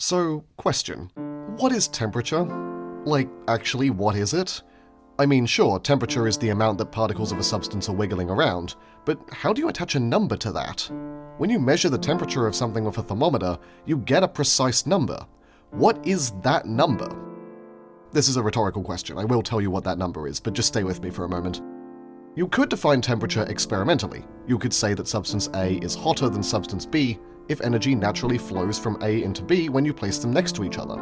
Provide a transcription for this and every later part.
So, question. What is temperature? Like, actually, what is it? I mean, sure, temperature is the amount that particles of a substance are wiggling around, but how do you attach a number to that? When you measure the temperature of something with a thermometer, you get a precise number. What is that number? This is a rhetorical question. I will tell you what that number is, but just stay with me for a moment. You could define temperature experimentally. You could say that substance A is hotter than substance B if energy naturally flows from A into B when you place them next to each other.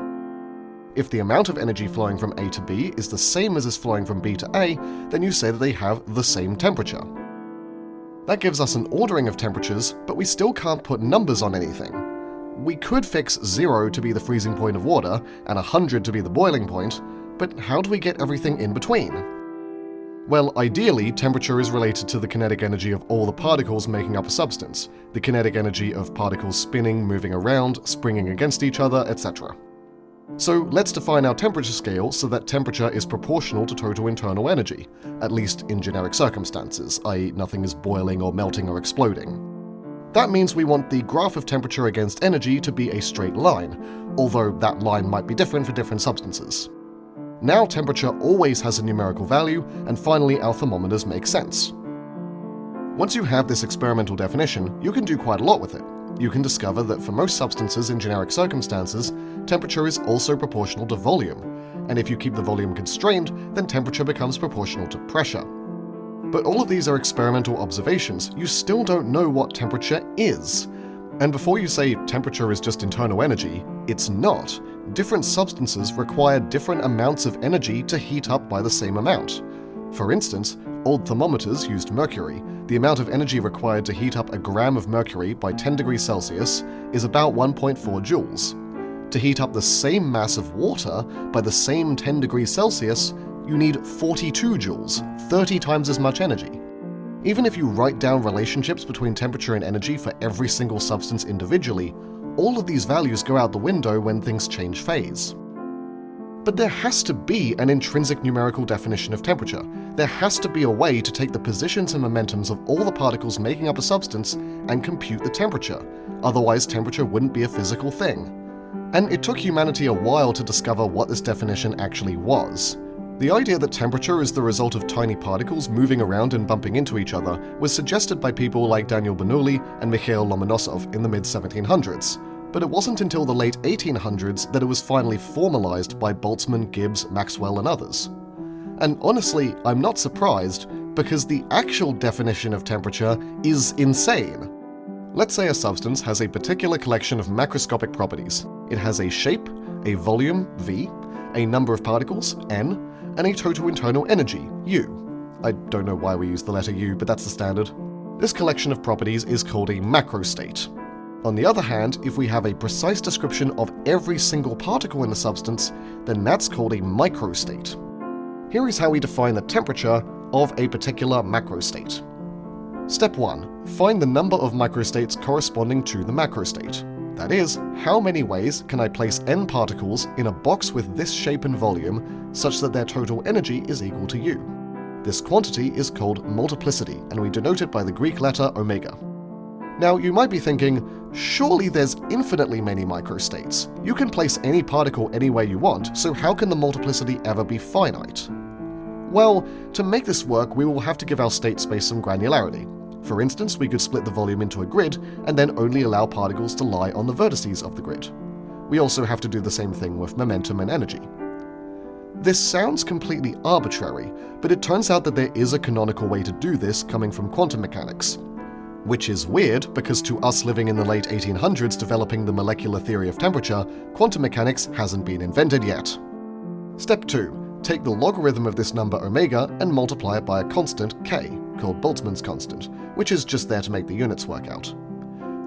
If the amount of energy flowing from A to B is the same as is flowing from B to A, then you say that they have the same temperature. That gives us an ordering of temperatures, but we still can't put numbers on anything. We could fix 0 to be the freezing point of water and 100 to be the boiling point, but how do we get everything in between? Well, ideally, temperature is related to the kinetic energy of all the particles making up a substance, the kinetic energy of particles spinning, moving around, springing against each other, etc. So let's define our temperature scale so that temperature is proportional to total internal energy, at least in generic circumstances, i.e. nothing is boiling or melting or exploding. That means we want the graph of temperature against energy to be a straight line, although that line might be different for different substances. Now temperature always has a numerical value, and finally our thermometers make sense. Once you have this experimental definition, you can do quite a lot with it. You can discover that for most substances in generic circumstances, temperature is also proportional to volume, and if you keep the volume constrained, then temperature becomes proportional to pressure. But all of these are experimental observations. You still don't know what temperature is. And before you say temperature is just internal energy, it's not. Different substances require different amounts of energy to heat up by the same amount. For instance, old thermometers used mercury. The amount of energy required to heat up a gram of mercury by 10 degrees Celsius is about 1.4 joules. To heat up the same mass of water by the same 10 degrees Celsius, you need 42 joules, 30 times as much energy. Even if you write down relationships between temperature and energy for every single substance individually, all of these values go out the window when things change phase. But there has to be an intrinsic numerical definition of temperature. There has to be a way to take the positions and momentums of all the particles making up a substance and compute the temperature. Otherwise, temperature wouldn't be a physical thing. And it took humanity a while to discover what this definition actually was. The idea that temperature is the result of tiny particles moving around and bumping into each other was suggested by people like Daniel Bernoulli and Mikhail Lomonosov in the mid-1700s, but it wasn't until the late 1800s that it was finally formalized by Boltzmann, Gibbs, Maxwell, and others. And honestly, I'm not surprised, because the actual definition of temperature is insane. Let's say a substance has a particular collection of macroscopic properties. It has a shape, a volume, V, a number of particles, N, and a total internal energy, U. I don't know why we use the letter U, but that's the standard. This collection of properties is called a macrostate. On the other hand, if we have a precise description of every single particle in the substance, then that's called a microstate. Here is how we define the temperature of a particular macrostate. Step 1. Find the number of microstates corresponding to the macrostate. That is, how many ways can I place n particles in a box with this shape and volume such that their total energy is equal to U? This quantity is called multiplicity, and we denote it by the Greek letter omega. Now, you might be thinking, surely there's infinitely many microstates. You can place any particle anywhere you want, so how can the multiplicity ever be finite? Well, to make this work, we will have to give our state space some granularity. For instance, we could split the volume into a grid and then only allow particles to lie on the vertices of the grid. We also have to do the same thing with momentum and energy. This sounds completely arbitrary, but it turns out that there is a canonical way to do this coming from quantum mechanics. Which is weird, because to us living in the late 1800s developing the molecular theory of temperature, quantum mechanics hasn't been invented yet. Step 2. Take the logarithm of this number omega and multiply it by a constant k, called Boltzmann's constant, which is just there to make the units work out.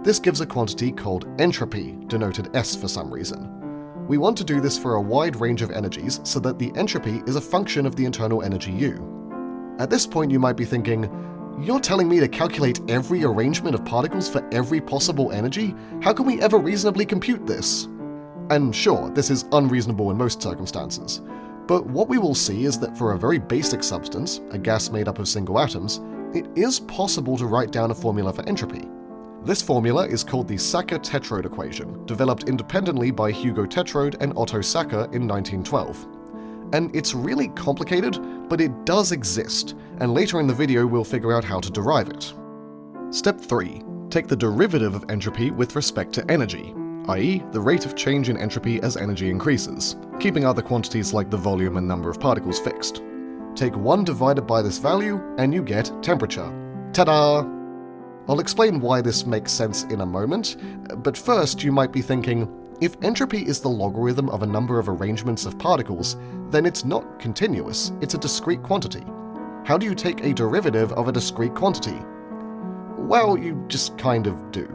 This gives a quantity called entropy, denoted S for some reason. We want to do this for a wide range of energies so that the entropy is a function of the internal energy U. At this point you might be thinking, you're telling me to calculate every arrangement of particles for every possible energy? How can we ever reasonably compute this? And sure, this is unreasonable in most circumstances. But what we will see is that for a very basic substance, a gas made up of single atoms, it is possible to write down a formula for entropy. This formula is called the Sackur-Tetrode equation, developed independently by Hugo Tetrode and Otto Sackur in 1912. And it's really complicated, but it does exist, and later in the video we'll figure out how to derive it. Step 3. Take the derivative of entropy with respect to energy, i.e. the rate of change in entropy as energy increases, keeping other quantities like the volume and number of particles fixed. Take 1 divided by this value, and you get temperature. Ta-da! I'll explain why this makes sense in a moment, but first you might be thinking, if entropy is the logarithm of a number of arrangements of particles, then it's not continuous, it's a discrete quantity. How do you take a derivative of a discrete quantity? Well, you just kind of do.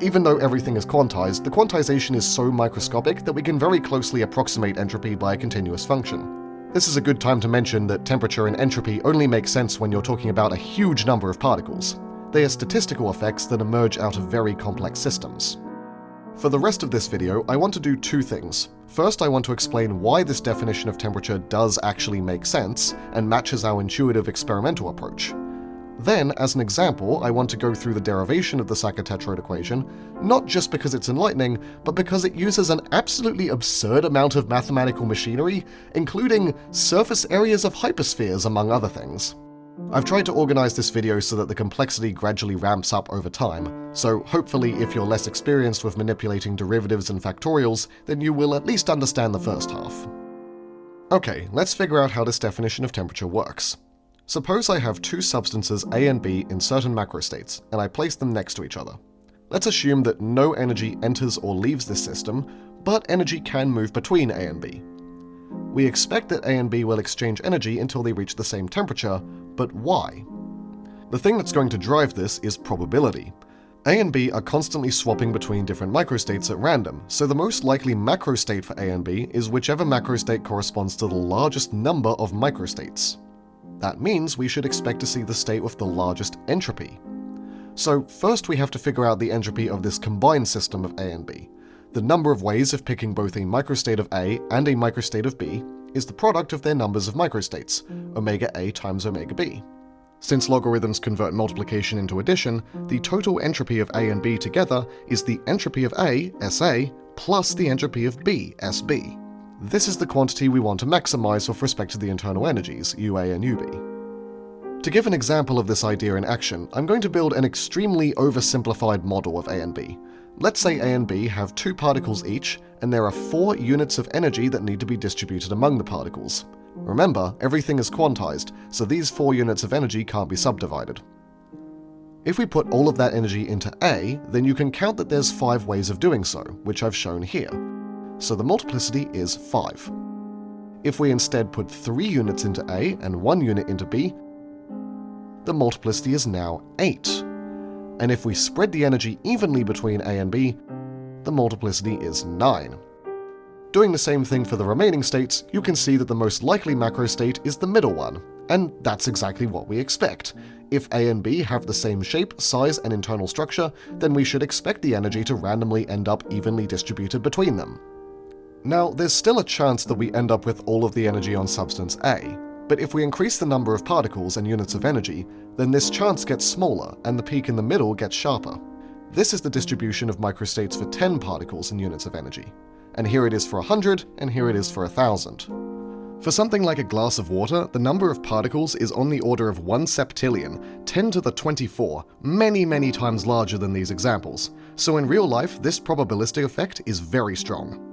Even though everything is quantized, the quantization is so microscopic that we can very closely approximate entropy by a continuous function. This is a good time to mention that temperature and entropy only make sense when you're talking about a huge number of particles. They are statistical effects that emerge out of very complex systems. For the rest of this video, I want to do 2 things. First, I want to explain why this definition of temperature does actually make sense and matches our intuitive experimental approach. Then, as an example, I want to go through the derivation of the Sackur-Tetrode equation, not just because it's enlightening, but because it uses an absolutely absurd amount of mathematical machinery, including surface areas of hyperspheres, among other things. I've tried to organize this video so that the complexity gradually ramps up over time, so hopefully if you're less experienced with manipulating derivatives and factorials, then you will at least understand the first half. Okay, let's figure out how this definition of temperature works. Suppose I have 2 substances A and B in certain macrostates, and I place them next to each other. Let's assume that no energy enters or leaves this system, but energy can move between A and B. We expect that A and B will exchange energy until they reach the same temperature, but why? The thing that's going to drive this is probability. A and B are constantly swapping between different microstates at random, so the most likely macrostate for A and B is whichever macrostate corresponds to the largest number of microstates. That means we should expect to see the state with the largest entropy. So first we have to figure out the entropy of this combined system of A and B. The number of ways of picking both a microstate of A and a microstate of B is the product of their numbers of microstates, omega A times omega B. Since logarithms convert multiplication into addition, the total entropy of A and B together is the entropy of A, SA, plus the entropy of B, SB. This is the quantity we want to maximize with respect to the internal energies, UA and UB. To give an example of this idea in action, I'm going to build an extremely oversimplified model of A and B. Let's say A and B have 2 particles each, and there are 4 units of energy that need to be distributed among the particles. Remember, everything is quantized, so these 4 units of energy can't be subdivided. If we put all of that energy into A, then you can count that there's 5 ways of doing so, which I've shown here. So the multiplicity is 5. If we instead put 3 units into A and 1 unit into B, the multiplicity is now 8. And if we spread the energy evenly between A and B, the multiplicity is 9. Doing the same thing for the remaining states, you can see that the most likely macrostate is the middle one, and that's exactly what we expect. If A and B have the same shape, size, and internal structure, then we should expect the energy to randomly end up evenly distributed between them. Now, there's still a chance that we end up with all of the energy on substance A, but if we increase the number of particles and units of energy, then this chance gets smaller and the peak in the middle gets sharper. This is the distribution of microstates for 10 particles and units of energy. And here it is for 100, and here it is for 1,000. For something like a glass of water, the number of particles is on the order of 1 septillion, 10 to the 24, many times larger than these examples. So in real life, this probabilistic effect is very strong.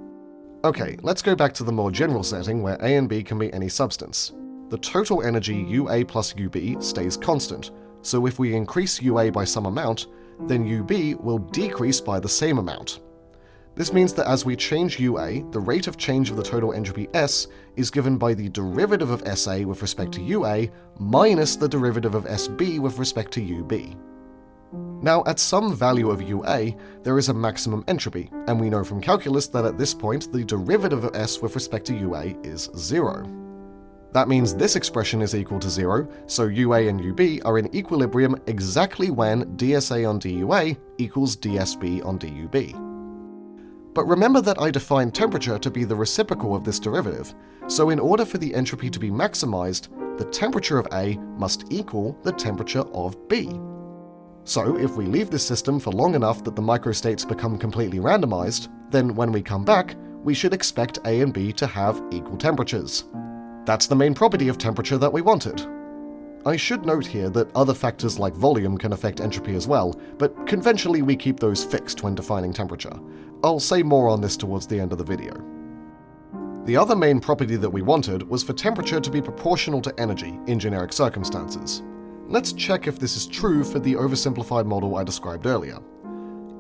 Okay, let's go back to the more general setting where A and B can be any substance. The total energy UA plus UB stays constant, so if we increase UA by some amount, then UB will decrease by the same amount. This means that as we change UA, the rate of change of the total entropy S is given by the derivative of SA with respect to UA minus the derivative of SB with respect to UB. Now, at some value of UA, there is a maximum entropy, and we know from calculus that at this point the derivative of S with respect to UA is 0. That means this expression is equal to 0, so UA and UB are in equilibrium exactly when dSA on dUA equals dSB on dUB. But remember that I defined temperature to be the reciprocal of this derivative, so in order for the entropy to be maximized, the temperature of A must equal the temperature of B. So if we leave this system for long enough that the microstates become completely randomized, then when we come back, we should expect A and B to have equal temperatures. That's the main property of temperature that we wanted. I should note here that other factors like volume can affect entropy as well, but conventionally we keep those fixed when defining temperature. I'll say more on this towards the end of the video. The other main property that we wanted was for temperature to be proportional to energy in generic circumstances. Let's check if this is true for the oversimplified model I described earlier.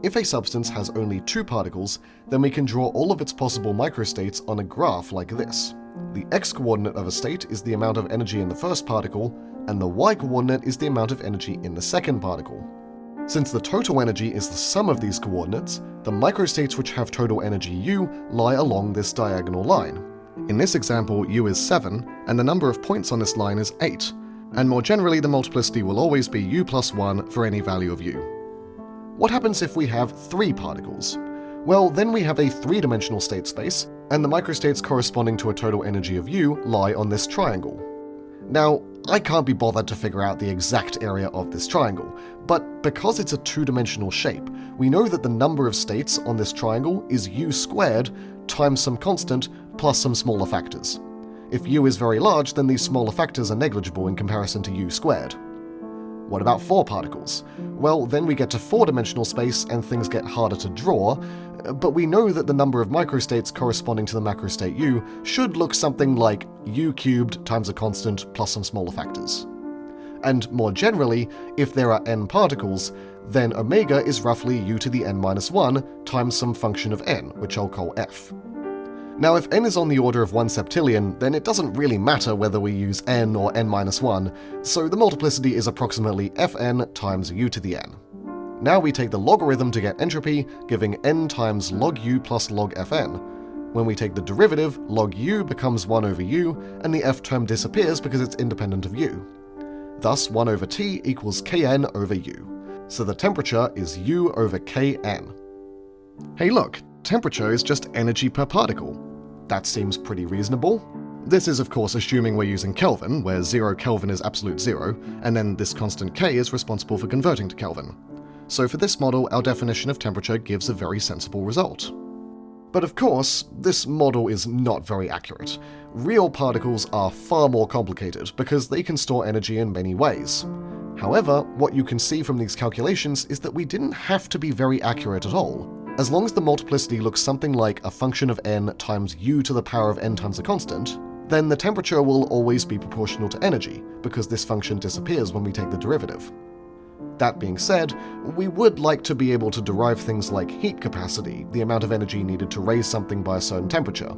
If a substance has only two particles, then we can draw all of its possible microstates on a graph like this. The x-coordinate of a state is the amount of energy in the first particle, and the y-coordinate is the amount of energy in the second particle. Since the total energy is the sum of these coordinates, the microstates which have total energy u lie along this diagonal line. In this example, u is 7, and the number of points on this line is 8, and more generally the multiplicity will always be u plus 1 for any value of u. What happens if we have three particles? Well, then we have a three-dimensional state space, and the microstates corresponding to a total energy of u lie on this triangle. Now, I can't be bothered to figure out the exact area of this triangle, but because it's a two-dimensional shape, we know that the number of states on this triangle is u squared times some constant plus some smaller factors. If u is very large, then these smaller factors are negligible in comparison to u squared. What about four particles? Well, then we get to four-dimensional space and things get harder to draw, but we know that the number of microstates corresponding to the macrostate u should look something like u cubed times a constant plus some smaller factors. And more generally, if there are n particles, then omega is roughly u to the n minus 1 times some function of n, which I'll call f. Now, if n is on the order of 1 septillion, then it doesn't really matter whether we use n or n minus 1, so the multiplicity is approximately fn times u to the n. Now we take the logarithm to get entropy, giving n times log u plus log fn. When we take the derivative, log u becomes 1 over u, and the f term disappears because it's independent of u. Thus, 1 over T equals Kn over U. So the temperature is U over Kn. Hey look, temperature is just energy per particle. That seems pretty reasonable. This is of course assuming we're using Kelvin, where 0 Kelvin is absolute zero, and then this constant K is responsible for converting to Kelvin. So for this model, our definition of temperature gives a very sensible result. But of course, this model is not very accurate. Real particles are far more complicated because they can store energy in many ways. However, what you can see from these calculations is that we didn't have to be very accurate at all. As long as the multiplicity looks something like a function of n times u to the power of n times a constant, then the temperature will always be proportional to energy, because this function disappears when we take the derivative. That being said, we would like to be able to derive things like heat capacity, the amount of energy needed to raise something by a certain temperature.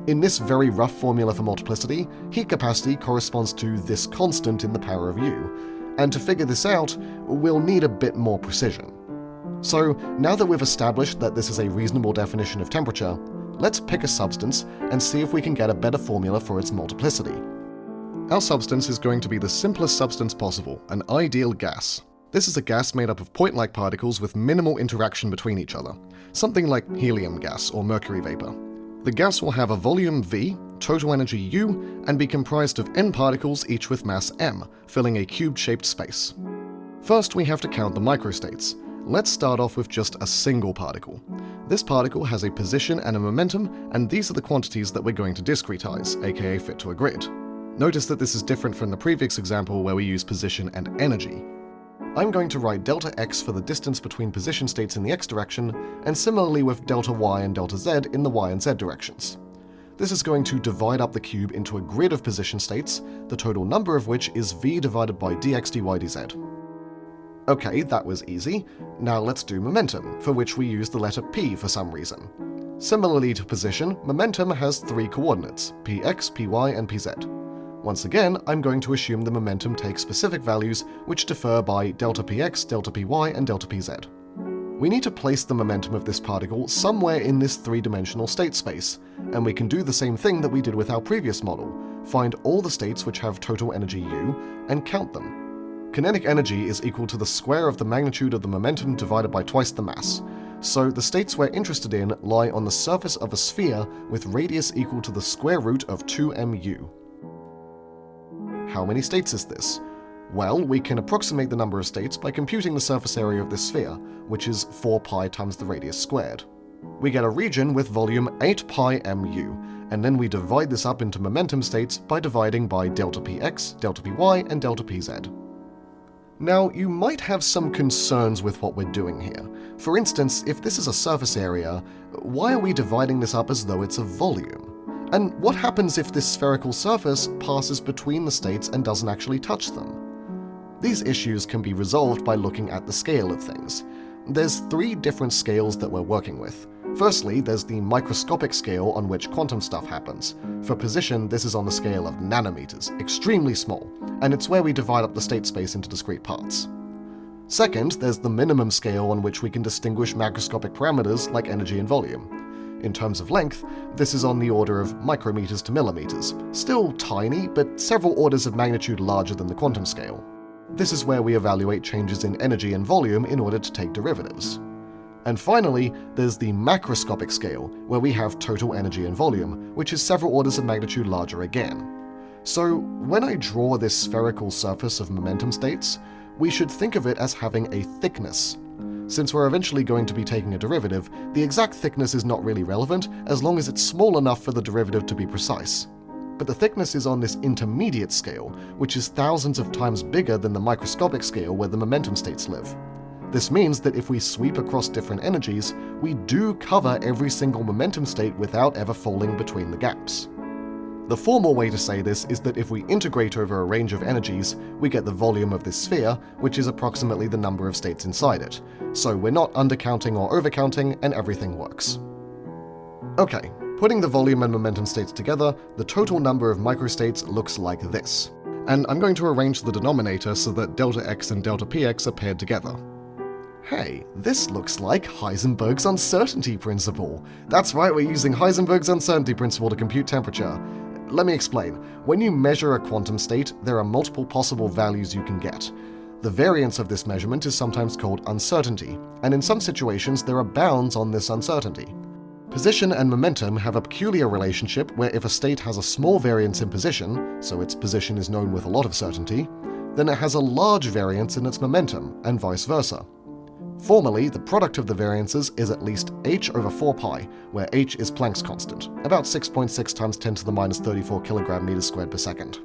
In this very rough formula for multiplicity, heat capacity corresponds to this constant in the power of u, and to figure this out, we'll need a bit more precision. So, now that we've established that this is a reasonable definition of temperature, let's pick a substance and see if we can get a better formula for its multiplicity. Our substance is going to be the simplest substance possible, an ideal gas. This is a gas made up of point-like particles with minimal interaction between each other, something like helium gas or mercury vapor. The gas will have a volume V, total energy U, and be comprised of n particles each with mass m, filling a cube-shaped space. First, we have to count the microstates. Let's start off with just a single particle. This particle has a position and a momentum, and these are the quantities that we're going to discretize, aka fit to a grid. Notice that this is different from the previous example where we use position and energy. I'm going to write delta x for the distance between position states in the x direction, and similarly with delta y and delta z in the y and z directions. This is going to divide up the cube into a grid of position states, the total number of which is v divided by dx dy dz. Okay, that was easy. Now let's do momentum, for which we use the letter p for some reason. Similarly to position, momentum has three coordinates, px, py, and pz. Once again, I'm going to assume the momentum takes specific values which differ by delta px, delta py, and delta pz. We need to place the momentum of this particle somewhere in this three-dimensional state space, and we can do the same thing that we did with our previous model, find all the states which have total energy u, and count them. Kinetic energy is equal to the square of the magnitude of the momentum divided by twice the mass, so the states we're interested in lie on the surface of a sphere with radius equal to the square root of 2mu. How many states is this? Well, we can approximate the number of states by computing the surface area of this sphere, which is 4 pi times the radius squared. We get a region with volume 8 pi mu, and then we divide this up into momentum states by dividing by delta px, delta py, and delta pz. Now, you might have some concerns with what we're doing here. For instance, if this is a surface area, why are we dividing this up as though it's a volume? And what happens if this spherical surface passes between the states and doesn't actually touch them? These issues can be resolved by looking at the scale of things. There's 3 different scales that we're working with. Firstly, there's the microscopic scale on which quantum stuff happens. For position, this is on the scale of nanometers, extremely small, and it's where we divide up the state space into discrete parts. Second, there's the minimum scale on which we can distinguish macroscopic parameters like energy and volume. In terms of length, this is on the order of micrometers to millimeters, still tiny, but several orders of magnitude larger than the quantum scale. This is where we evaluate changes in energy and volume in order to take derivatives. And finally, there's the macroscopic scale, where we have total energy and volume, which is several orders of magnitude larger again. So when I draw this spherical surface of momentum states, we should think of it as having a thickness. Since we're eventually going to be taking a derivative, the exact thickness is not really relevant as long as it's small enough for the derivative to be precise. But the thickness is on this intermediate scale, which is thousands of times bigger than the microscopic scale where the momentum states live. This means that if we sweep across different energies, we do cover every single momentum state without ever falling between the gaps. The formal way to say this is that if we integrate over a range of energies, we get the volume of this sphere, which is approximately the number of states inside it. So we're not undercounting or overcounting, and everything works. Okay, putting the volume and momentum states together, the total number of microstates looks like this. And I'm going to arrange the denominator so that delta x and delta px are paired together. Hey, this looks like Heisenberg's uncertainty principle. That's right, we're using Heisenberg's uncertainty principle to compute temperature. Let me explain. When you measure a quantum state, there are multiple possible values you can get. The variance of this measurement is sometimes called uncertainty, and in some situations there are bounds on this uncertainty. Position and momentum have a peculiar relationship where if a state has a small variance in position, so its position is known with a lot of certainty, then it has a large variance in its momentum, and vice versa. Formally, the product of the variances is at least h over 4 pi, where h is Planck's constant, about 6.6 times 10 to the minus 34 kilogram meters squared per second.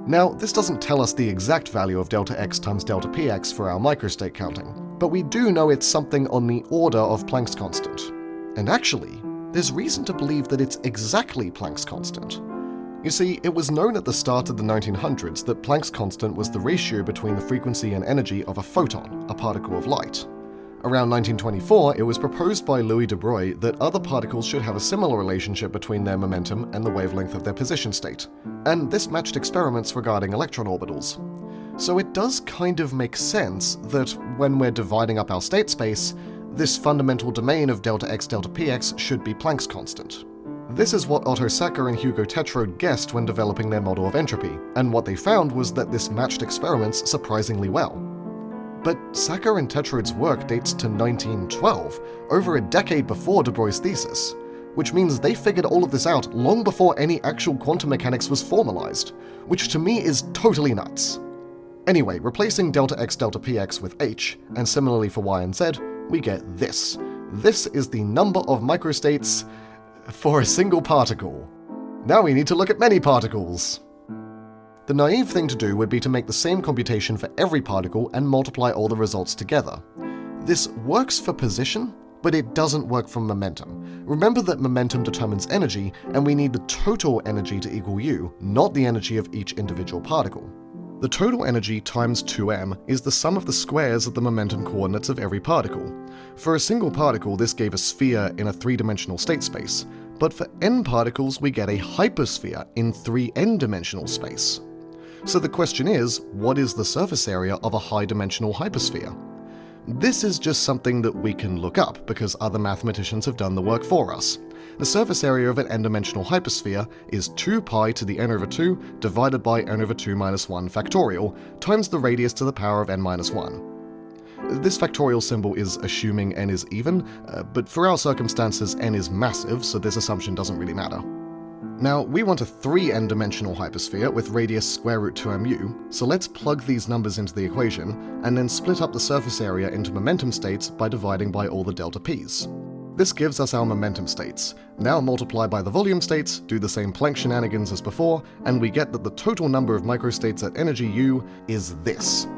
Now, this doesn't tell us the exact value of delta x times delta px for our microstate counting, but we do know it's something on the order of Planck's constant. And actually, there's reason to believe that it's exactly Planck's constant. You see, it was known at the start of the 1900s that Planck's constant was the ratio between the frequency and energy of a photon, a particle of light. Around 1924, it was proposed by Louis de Broglie that other particles should have a similar relationship between their momentum and the wavelength of their position state, and this matched experiments regarding electron orbitals. So it does kind of make sense that when we're dividing up our state space, this fundamental domain of delta x delta px should be Planck's constant. This is what Otto Sackur and Sackur-Tetrode guessed when developing their model of entropy, and what they found was that this matched experiments surprisingly well. But Sackur and Tetrode's work dates to 1912, over a decade before de Broglie's thesis, which means they figured all of this out long before any actual quantum mechanics was formalized, which to me is totally nuts. Anyway, replacing delta x delta px with h, and similarly for y and z, we get this. This is the number of microstates for a single particle. Now we need to look at many particles. The naive thing to do would be to make the same computation for every particle and multiply all the results together. This works for position, but it doesn't work for momentum. Remember that momentum determines energy, and we need the total energy to equal U, not the energy of each individual particle. The total energy times 2m is the sum of the squares of the momentum coordinates of every particle. For a single particle, this gave a sphere in a 3-dimensional state space, but for n particles, we get a hypersphere in 3n-dimensional space. So the question is, what is the surface area of a high-dimensional hypersphere? This is just something that we can look up because other mathematicians have done the work for us. The surface area of an n-dimensional hypersphere is 2 pi to the n over 2 divided by n over 2 minus 1 factorial times the radius to the power of n minus 1. This factorial symbol is assuming n is even, but for our circumstances n is massive, so this assumption doesn't really matter. Now, we want a 3n-dimensional hypersphere with radius square root 2mu, so let's plug these numbers into the equation and then split up the surface area into momentum states by dividing by all the delta p's. This gives us our momentum states. Now multiply by the volume states, do the same Planck shenanigans as before, and we get that the total number of microstates at energy u is this.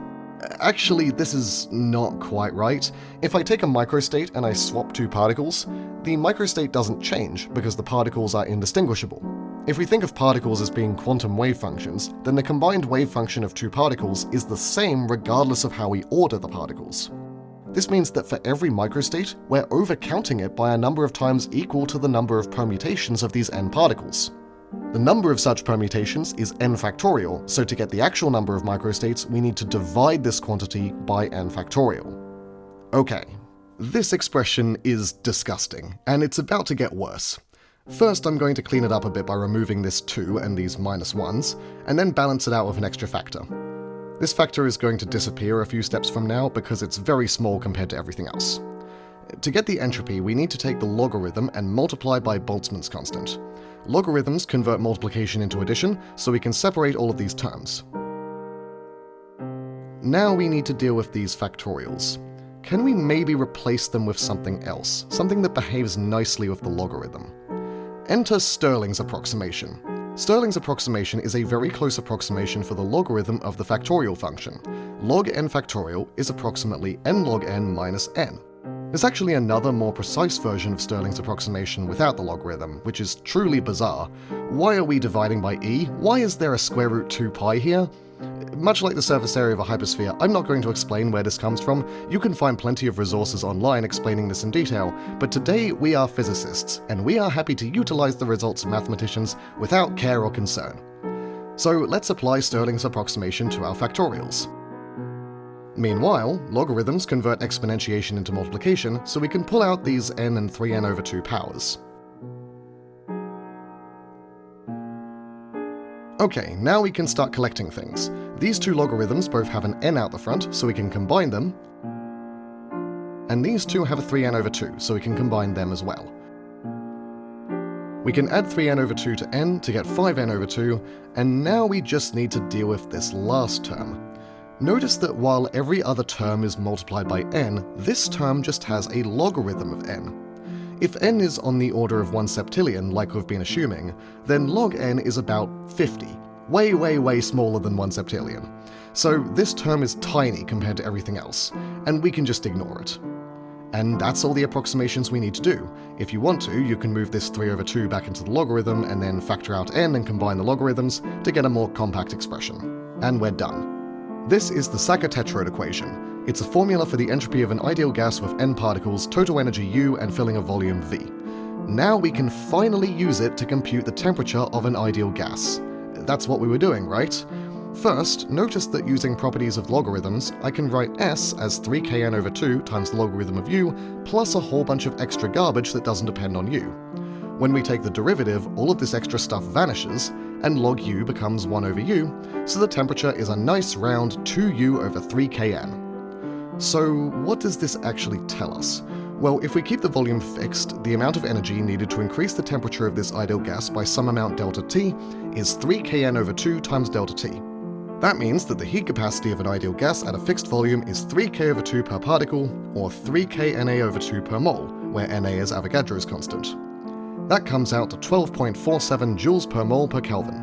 Actually, this is not quite right. If I take a microstate and I swap two particles, the microstate doesn't change because the particles are indistinguishable. If we think of particles as being quantum wave functions, then the combined wave function of two particles is the same regardless of how we order the particles. This means that for every microstate, we're overcounting it by a number of times equal to the number of permutations of these n particles. The number of such permutations is n factorial, so to get the actual number of microstates, we need to divide this quantity by n factorial. Okay, this expression is disgusting, and it's about to get worse. First, I'm going to clean it up a bit by removing this 2 and these minus 1s, and then balance it out with an extra factor. This factor is going to disappear a few steps from now because it's very small compared to everything else. To get the entropy, we need to take the logarithm and multiply by Boltzmann's constant. Logarithms convert multiplication into addition, so we can separate all of these terms. Now we need to deal with these factorials. Can we maybe replace them with something else, something that behaves nicely with the logarithm? Enter Stirling's approximation. Stirling's approximation is a very close approximation for the logarithm of the factorial function. Log n factorial is approximately n log n minus n. There's actually another more precise version of Stirling's approximation without the logarithm, which is truly bizarre. Why are we dividing by e? Why is there a square root 2 pi here? Much like the surface area of a hypersphere, I'm not going to explain where this comes from. You can find plenty of resources online explaining this in detail, but today we are physicists, and we are happy to utilize the results of mathematicians without care or concern. So let's apply Stirling's approximation to our factorials. Meanwhile, logarithms convert exponentiation into multiplication, so we can pull out these n and 3n over 2 powers. Okay, now we can start collecting things. These two logarithms both have an n out the front, so we can combine them, and these two have a 3n over 2, so we can combine them as well. We can add 3n over 2 to n to get 5n over 2, and now we just need to deal with this last term. Notice that while every other term is multiplied by n, this term just has a logarithm of n. If n is on the order of 1 septillion, like we've been assuming, then log n is about 50. Way smaller than 1 septillion. So this term is tiny compared to everything else, and we can just ignore it. And that's all the approximations we need to do. If you want to, you can move this 3 over 2 back into the logarithm and then factor out n and combine the logarithms to get a more compact expression. And we're done. This is the Sackur-Tetrode equation. It's a formula for the entropy of an ideal gas with n particles, total energy U, and filling a volume V. Now we can finally use it to compute the temperature of an ideal gas. That's what we were doing, right? First, notice that using properties of logarithms, I can write s as 3kn over 2 times the logarithm of u, plus a whole bunch of extra garbage that doesn't depend on u. When we take the derivative, all of this extra stuff vanishes, and log u becomes 1 over u, so the temperature is a nice round 2u over 3kn. So what does this actually tell us? Well, if we keep the volume fixed, the amount of energy needed to increase the temperature of this ideal gas by some amount delta T is 3kn over 2 times delta T. That means that the heat capacity of an ideal gas at a fixed volume is 3k over 2 per particle, or 3k Na over 2 per mole, where Na is Avogadro's constant. That comes out to 12.47 joules per mole per Kelvin.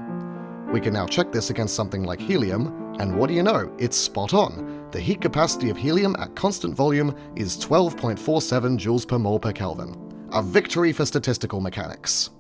We can now check this against something like helium, and what do you know, it's spot on. The heat capacity of helium at constant volume is 12.47 joules per mole per Kelvin. A victory for statistical mechanics.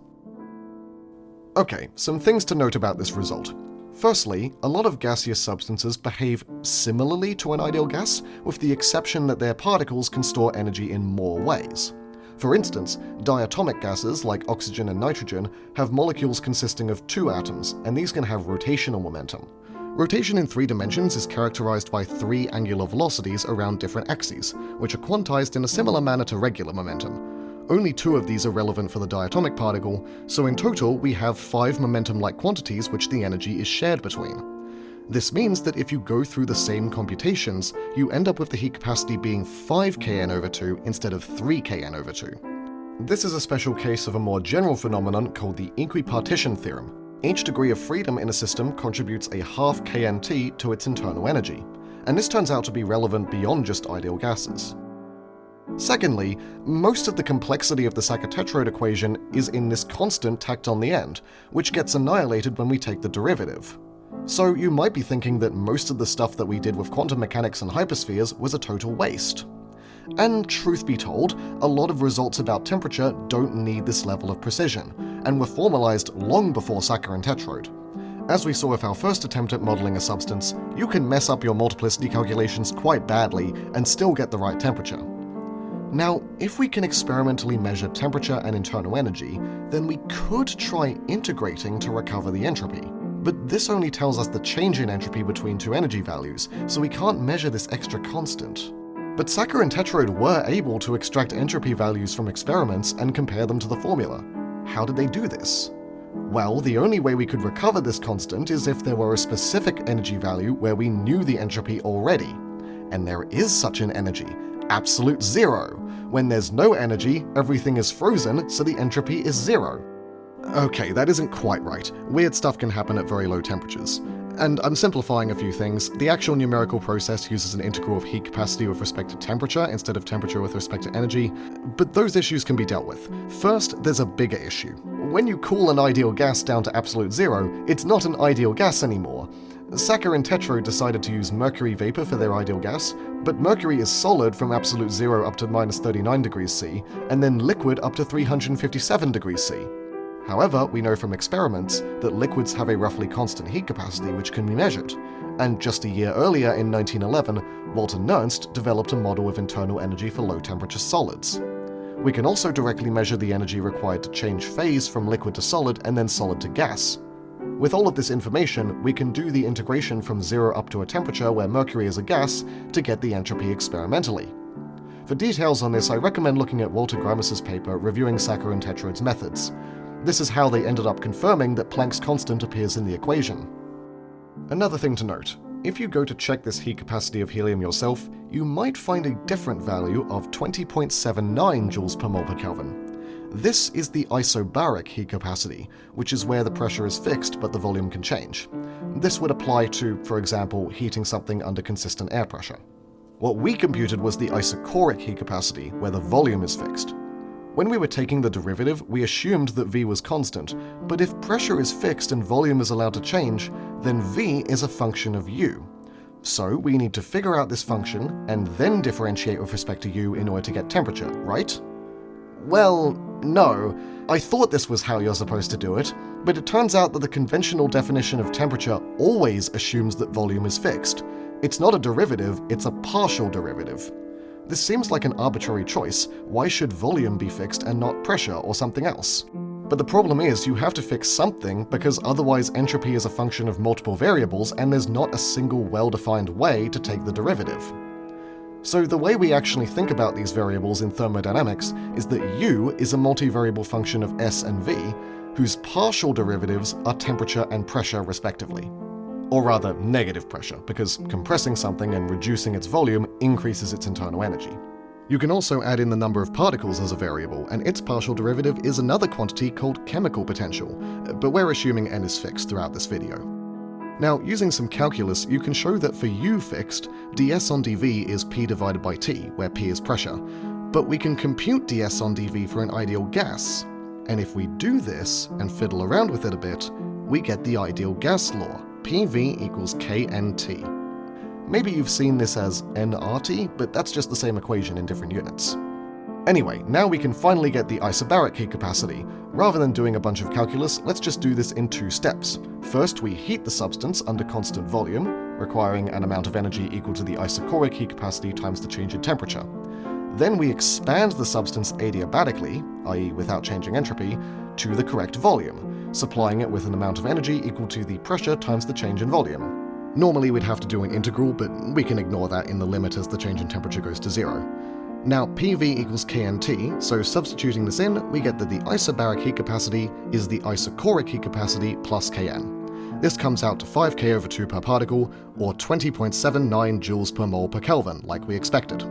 Okay, some things to note about this result. Firstly, a lot of gaseous substances behave similarly to an ideal gas, with the exception that their particles can store energy in more ways. For instance, diatomic gases like oxygen and nitrogen have molecules consisting of 2 atoms, and these can have rotational momentum. Rotation in 3 dimensions is characterized by 3 angular velocities around different axes, which are quantized in a similar manner to regular momentum. Only 2 of these are relevant for the diatomic particle, so in total we have 5 momentum-like quantities which the energy is shared between. This means that if you go through the same computations, you end up with the heat capacity being 5kn over 2 instead of 3kn over 2. This is a special case of a more general phenomenon called the equipartition theorem. Each degree of freedom in a system contributes a half knt to its internal energy, and this turns out to be relevant beyond just ideal gases. Secondly, most of the complexity of the Sackur-Tetrode equation is in this constant tacked on the end, which gets annihilated when we take the derivative. So you might be thinking that most of the stuff that we did with quantum mechanics and hyperspheres was a total waste. And truth be told, a lot of results about temperature don't need this level of precision, and were formalized long before Sackur and Tetrode. As we saw with our first attempt at modeling a substance, you can mess up your multiplicity calculations quite badly and still get the right temperature. Now, if we can experimentally measure temperature and internal energy, then we could try integrating to recover the entropy. But this only tells us the change in entropy between two energy values, so we can't measure this extra constant. But Sackur and Tetrode were able to extract entropy values from experiments and compare them to the formula. How did they do this? Well, the only way we could recover this constant is if there were a specific energy value where we knew the entropy already. And there is such an energy, absolute zero. When there's no energy, everything is frozen, so the entropy is zero. Okay, that isn't quite right. Weird stuff can happen at very low temperatures. And I'm simplifying a few things. The actual numerical process uses an integral of heat capacity with respect to temperature instead of temperature with respect to energy, but those issues can be dealt with. First, there's a bigger issue. When you cool an ideal gas down to absolute zero, it's not an ideal gas anymore. Sackur and Tetrode decided to use mercury vapor for their ideal gas, but mercury is solid from absolute zero up to minus 39 degrees C, and then liquid up to 357 degrees C. However, we know from experiments that liquids have a roughly constant heat capacity which can be measured, and just a year earlier in 1911, Walter Nernst developed a model of internal energy for low-temperature solids. We can also directly measure the energy required to change phase from liquid to solid and then solid to gas. With all of this information, we can do the integration from zero up to a temperature where mercury is a gas to get the entropy experimentally. For details on this, I recommend looking at Walter Grimus's paper reviewing Sackur and Tetrode's methods. This is how they ended up confirming that Planck's constant appears in the equation. Another thing to note, if you go to check this heat capacity of helium yourself, you might find a different value of 20.79 joules per mole per Kelvin. This is the isobaric heat capacity, which is where the pressure is fixed but the volume can change. This would apply to, for example, heating something under consistent air pressure. What we computed was the isochoric heat capacity, where the volume is fixed. When we were taking the derivative, we assumed that V was constant, but if pressure is fixed and volume is allowed to change, then V is a function of U. So we need to figure out this function and then differentiate with respect to U in order to get temperature, right? Well, no. I thought this was how you're supposed to do it, but it turns out that the conventional definition of temperature always assumes that volume is fixed. It's not a derivative, it's a partial derivative. This seems like an arbitrary choice. Why should volume be fixed and not pressure or something else? But the problem is you have to fix something because otherwise entropy is a function of multiple variables and there's not a single well-defined way to take the derivative. So the way we actually think about these variables in thermodynamics is that U is a multivariable function of S and V, whose partial derivatives are temperature and pressure respectively. Or rather, negative pressure, because compressing something and reducing its volume increases its internal energy. You can also add in the number of particles as a variable, and its partial derivative is another quantity called chemical potential, but we're assuming n is fixed throughout this video. Now, using some calculus, you can show that for U fixed, ds on dv is p divided by t, where p is pressure, but we can compute ds on dv for an ideal gas. And if we do this and fiddle around with it a bit, we get the ideal gas law. PV equals KNT. Maybe you've seen this as nRT, but that's just the same equation in different units. Anyway, now we can finally get the isobaric heat capacity. Rather than doing a bunch of calculus, let's just do this in two steps. First, we heat the substance under constant volume, requiring an amount of energy equal to the isochoric heat capacity times the change in temperature. Then we expand the substance adiabatically, i.e. without changing entropy, to the correct volume, supplying it with an amount of energy equal to the pressure times the change in volume. Normally we'd have to do an integral, but we can ignore that in the limit as the change in temperature goes to 0. Now PV equals KNT, so substituting this in, we get that the isobaric heat capacity is the isochoric heat capacity plus Kn. This comes out to 5K over 2 per particle, or 20.79 joules per mole per Kelvin, like we expected.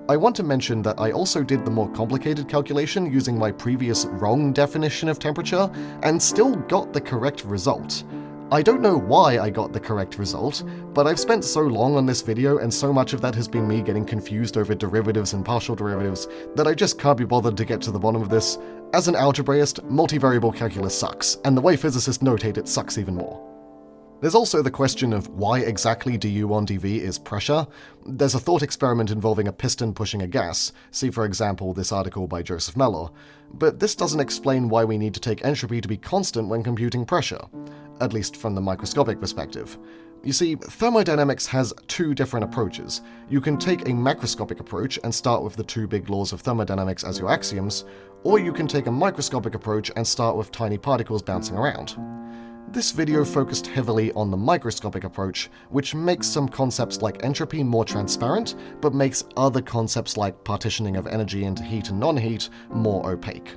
I want to mention that I also did the more complicated calculation using my previous wrong definition of temperature, and still got the correct result. I don't know why I got the correct result, but I've spent so long on this video and so much of that has been me getting confused over derivatives and partial derivatives that I just can't be bothered to get to the bottom of this. As an algebraist, multivariable calculus sucks, and the way physicists notate it sucks even more. There's also the question of why exactly du on dv is pressure. There's a thought experiment involving a piston pushing a gas, see for example this article by Joseph Mellor, but this doesn't explain why we need to take entropy to be constant when computing pressure, at least from the microscopic perspective. You see, thermodynamics has two different approaches. You can take a macroscopic approach and start with the two big laws of thermodynamics as your axioms, or you can take a microscopic approach and start with tiny particles bouncing around. This video focused heavily on the microscopic approach, which makes some concepts like entropy more transparent, but makes other concepts like partitioning of energy into heat and non-heat more opaque.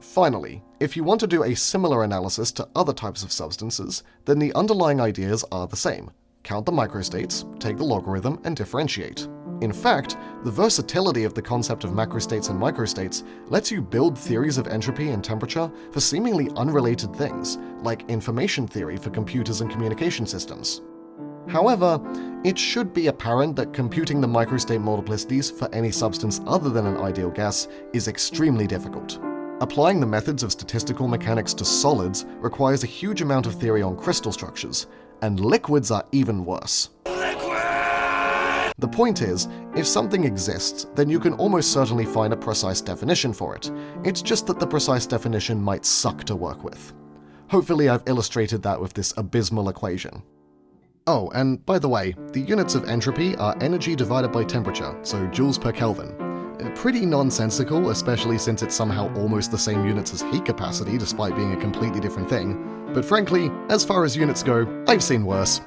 Finally, if you want to do a similar analysis to other types of substances, then the underlying ideas are the same. Count the microstates, take the logarithm, and differentiate. In fact, the versatility of the concept of macrostates and microstates lets you build theories of entropy and temperature for seemingly unrelated things, like information theory for computers and communication systems. However, it should be apparent that computing the microstate multiplicities for any substance other than an ideal gas is extremely difficult. Applying the methods of statistical mechanics to solids requires a huge amount of theory on crystal structures, and liquids are even worse. The point is, if something exists, then you can almost certainly find a precise definition for it. It's just that the precise definition might suck to work with. Hopefully I've illustrated that with this abysmal equation. Oh, and by the way, the units of entropy are energy divided by temperature, so joules per Kelvin. Pretty nonsensical, especially since it's somehow almost the same units as heat capacity despite being a completely different thing. But frankly, as far as units go, I've seen worse.